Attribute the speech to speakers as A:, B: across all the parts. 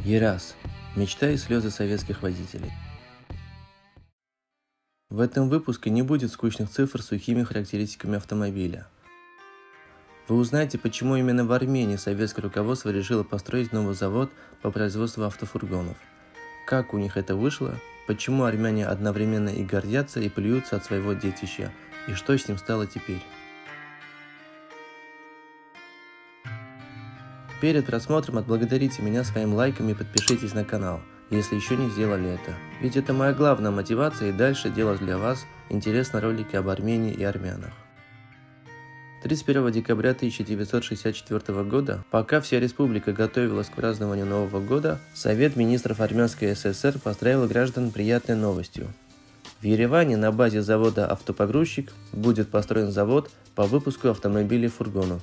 A: ЕРАЗ. Мечта и слезы советских водителей. В этом выпуске не будет скучных цифр с сухими характеристиками автомобиля. Вы узнаете, почему именно в Армении советское руководство решило построить новый завод по производству автофургонов. Как у них это вышло, почему армяне одновременно и гордятся, и плюются от своего детища, и что с ним стало теперь. Перед просмотром отблагодарите меня своим лайком и подпишитесь на канал, если еще не сделали это. Ведь это моя главная мотивация и дальше делать для вас интересные ролики об Армении и армянах. 31 декабря 1964 года, пока вся республика готовилась к празднованию Нового года, Совет министров Армянской ССР поздравил граждан приятной новостью. В Ереване на базе завода «Автопогрузчик» будет построен завод по выпуску автомобилей и фургонов.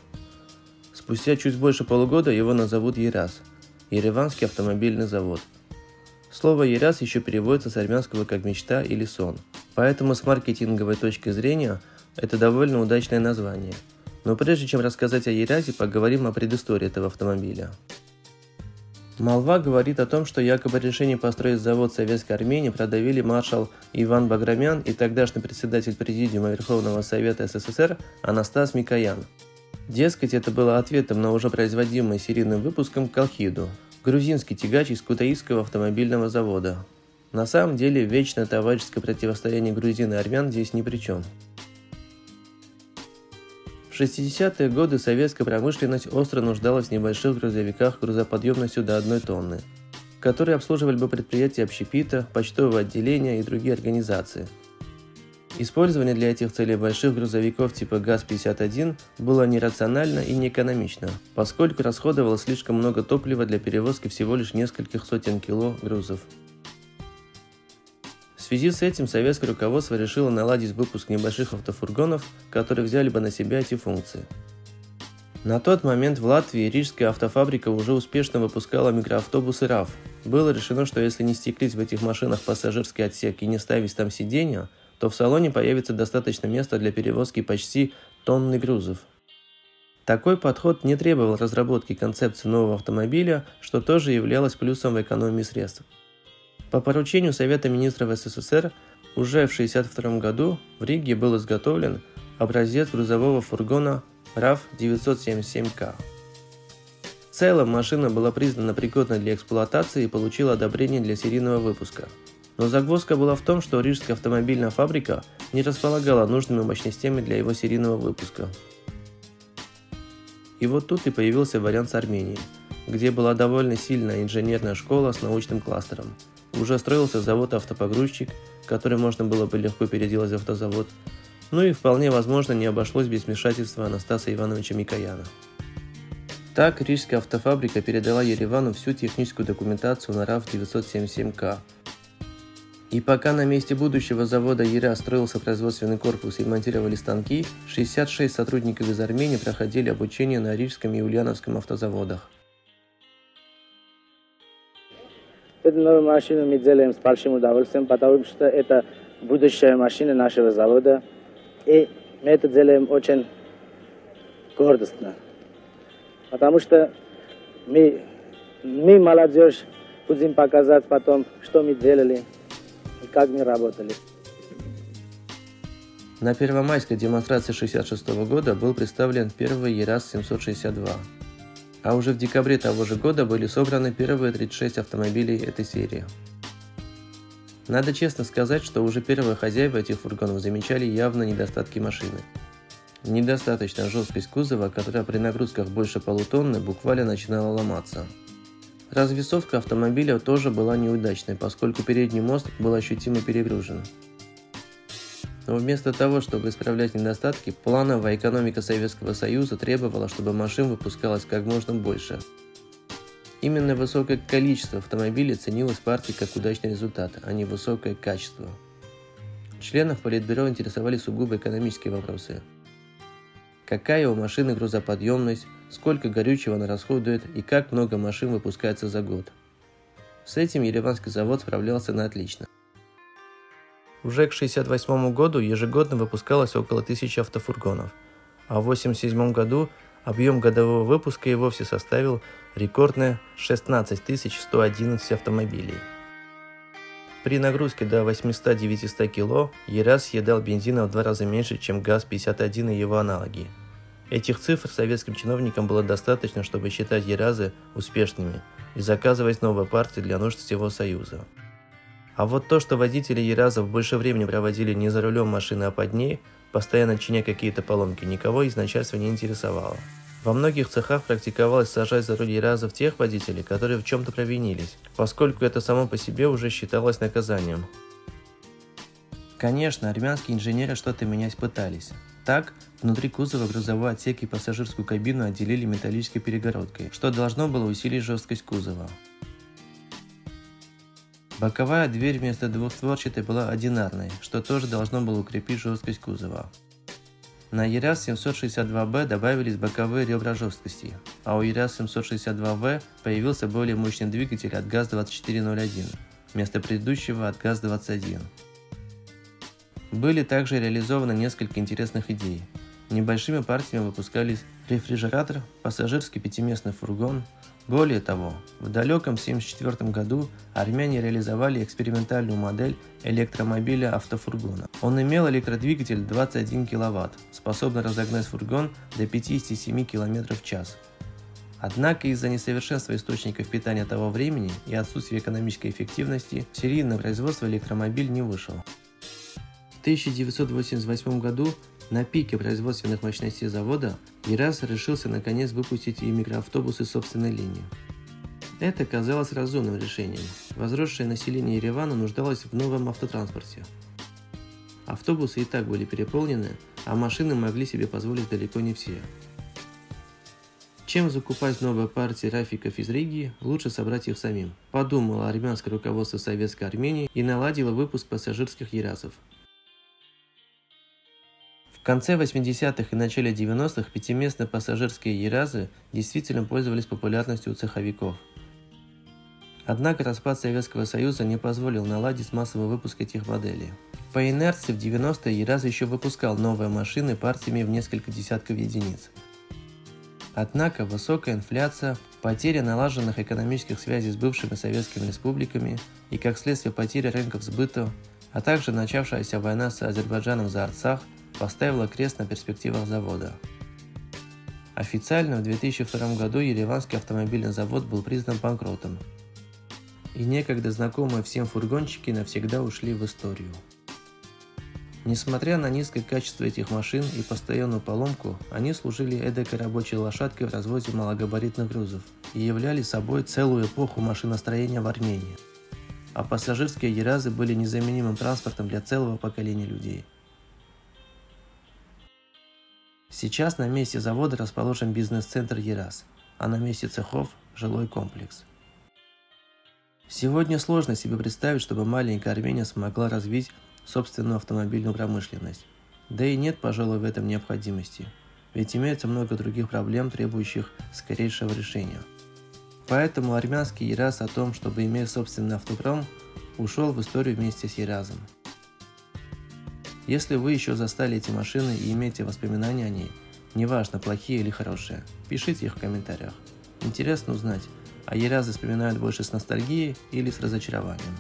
A: Спустя чуть больше полугода его назовут ЕРАЗ – Ереванский автомобильный завод. Слово «ЕРАЗ» еще переводится с армянского как «мечта» или «сон», поэтому с маркетинговой точки зрения это довольно удачное название. Но прежде чем рассказать о ЕРАЗе, поговорим о предыстории этого автомобиля. Молва говорит о том, что якобы решение построить завод в Советской Армении продавили маршал Иван Баграмян и тогдашний председатель Президиума Верховного Совета СССР Анастас Микоян. Дескать, это было ответом на уже производимый серийным выпуском «Колхиду» – грузинский тягач из Кутаисского автомобильного завода. На самом деле, вечное товарищеское противостояние грузин и армян здесь ни при чем. В 60-е годы советская промышленность остро нуждалась в небольших грузовиках грузоподъемностью до 1 тонны, которые обслуживали бы предприятия общепита, почтового отделения и другие организации. Использование для этих целей больших грузовиков типа ГАЗ-51 было нерационально и неэкономично, поскольку расходовалось слишком много топлива для перевозки всего лишь нескольких сотен кило грузов. В связи с этим советское руководство решило наладить выпуск небольших автофургонов, которые взяли бы на себя эти функции. На тот момент в Латвии Рижская автофабрика уже успешно выпускала микроавтобусы RAV. Было решено, что если не стеклить в этих машинах пассажирский отсек и не ставить там сиденья, то в салоне появится достаточно места для перевозки почти тонны грузов. Такой подход не требовал разработки концепции нового автомобиля, что тоже являлось плюсом в экономии средств. По поручению Совета министров СССР уже в 1962 году в Риге был изготовлен образец грузового фургона RAV 977К. В целом машина была признана пригодной для эксплуатации и получила одобрение для серийного выпуска. Но загвоздка была в том, что Рижская автомобильная фабрика не располагала нужными мощностями для его серийного выпуска. И вот тут и появился вариант с Арменией, где была довольно сильная инженерная школа с научным кластером. Уже строился завод «Автопогрузчик», который можно было бы легко переделать в автозавод, ну и вполне возможно не обошлось без вмешательства Анастаса Ивановича Микояна. Так Рижская автофабрика передала Еревану всю техническую документацию на RAV 977К. И пока на месте будущего завода ЕРАЗ строился производственный корпус и монтировали станки, 66 сотрудников из Армении проходили обучение на Рижском и Ульяновском автозаводах.
B: Эту новую машину мы делаем с большим удовольствием, потому что это будущая машина нашего завода. И мы это делаем очень гордостно. Потому что мы молодежь, будем показать потом, что мы делали и как мы работали.
A: На первомайской демонстрации 1966 года был представлен первый ЕРАЗ 762. А уже в декабре того же года были собраны первые 36 автомобилей этой серии. Надо честно сказать, что уже первые хозяева этих фургонов замечали явно недостатки машины. Недостаточная жесткость кузова, которая при нагрузках больше полутонны буквально начинала ломаться. Развесовка автомобиля тоже была неудачной, поскольку передний мост был ощутимо перегружен. Но вместо того, чтобы исправлять недостатки, плановая экономика Советского Союза требовала, чтобы машин выпускалось как можно больше. Именно высокое количество автомобилей ценилось партией как удачный результат, а не высокое качество. Членов Политбюро интересовали сугубо экономические вопросы. Какая у машины грузоподъемность, сколько горючего она расходует и как много машин выпускается за год. С этим Ереванский завод справлялся на отлично. Уже к 1968 году ежегодно выпускалось около 1000 автофургонов, а в 1987 году Объем годового выпуска и вовсе составил рекордные 16 111 автомобилей. При нагрузке до 800-900 кг ЕРАЗ съедал бензина в 2 раза меньше, чем ГАЗ-51 и его аналоги. Этих цифр советским чиновникам было достаточно, чтобы считать ЕРАЗы успешными и заказывать новые партии для нужд всего Союза. А вот то, что водители ЕРАЗов больше времени проводили не за рулем машины, а под ней, постоянно чиня какие-то поломки, никого из начальства не интересовало. Во многих цехах практиковалось сажать за руль ЕРАЗов тех водителей, которые в чем-то провинились, поскольку это само по себе уже считалось наказанием. Конечно, армянские инженеры что-то менять пытались. Так, внутри кузова грузовой отсек и пассажирскую кабину отделили металлической перегородкой, что должно было усилить жесткость кузова. Боковая дверь вместо двухстворчатой была одинарной, что тоже должно было укрепить жесткость кузова. На ЕРАЗ 762В добавились боковые ребра жесткости, а у ЕРАЗ 762В появился более мощный двигатель от ГАЗ-2401 вместо предыдущего от ГАЗ-21. Были также реализованы несколько интересных идей. Небольшими партиями выпускались рефрижератор, пассажирский пятиместный фургон. Более того, в далеком 1974 году армяне реализовали экспериментальную модель электромобиля автофургона. Он имел электродвигатель 21 кВт, способный разогнать фургон до 57 км в час. Однако из-за несовершенства источников питания того времени и отсутствия экономической эффективности в серийное производство электромобиль не вышел. В 1988 году на пике производственных мощностей завода ЕРАЗ решился наконец выпустить и микроавтобусы собственной линии. Это казалось разумным решением. Возросшее население Еревана нуждалось в новом автотранспорте. Автобусы и так были переполнены, а машины могли себе позволить далеко не все. Чем закупать новые партии рафиков из Риги, лучше собрать их самим, подумало армянское руководство Советской Армении и наладило выпуск пассажирских ЕРАЗов. В конце 80-х и начале 90-х пятиместные пассажирские ЕРАЗы действительно пользовались популярностью у цеховиков. Однако распад Советского Союза не позволил наладить массовый выпуск этих моделей. По инерции в 90-е ЕРАЗ еще выпускал новые машины партиями в несколько десятков единиц. Однако высокая инфляция, потеря налаженных экономических связей с бывшими советскими республиками и, как следствие, потеря рынков сбыта, а также начавшаяся война с Азербайджаном за Арцах поставила крест на перспективах завода. Официально в 2002 году Ереванский автомобильный завод был признан банкротом, и некогда знакомые всем фургончики навсегда ушли в историю. Несмотря на низкое качество этих машин и постоянную поломку, они служили эдакой рабочей лошадкой в развозе малогабаритных грузов и являли собой целую эпоху машиностроения в Армении. А пассажирские ЕРАЗы были незаменимым транспортом для целого поколения людей. Сейчас на месте завода расположен бизнес-центр ЕРАЗ, а на месте цехов – жилой комплекс. Сегодня сложно себе представить, чтобы маленькая Армения смогла развить собственную автомобильную промышленность. Да и нет, пожалуй, в этом необходимости, ведь имеется много других проблем, требующих скорейшего решения. Поэтому армянский ЕРАЗ о том, чтобы иметь собственный автопром, ушел в историю вместе с ЕРАЗом. Если вы еще застали эти машины и имеете воспоминания о ней, неважно, плохие или хорошие, пишите их в комментариях. Интересно узнать, а ЕРАЗы вспоминают больше с ностальгией или с разочарованием.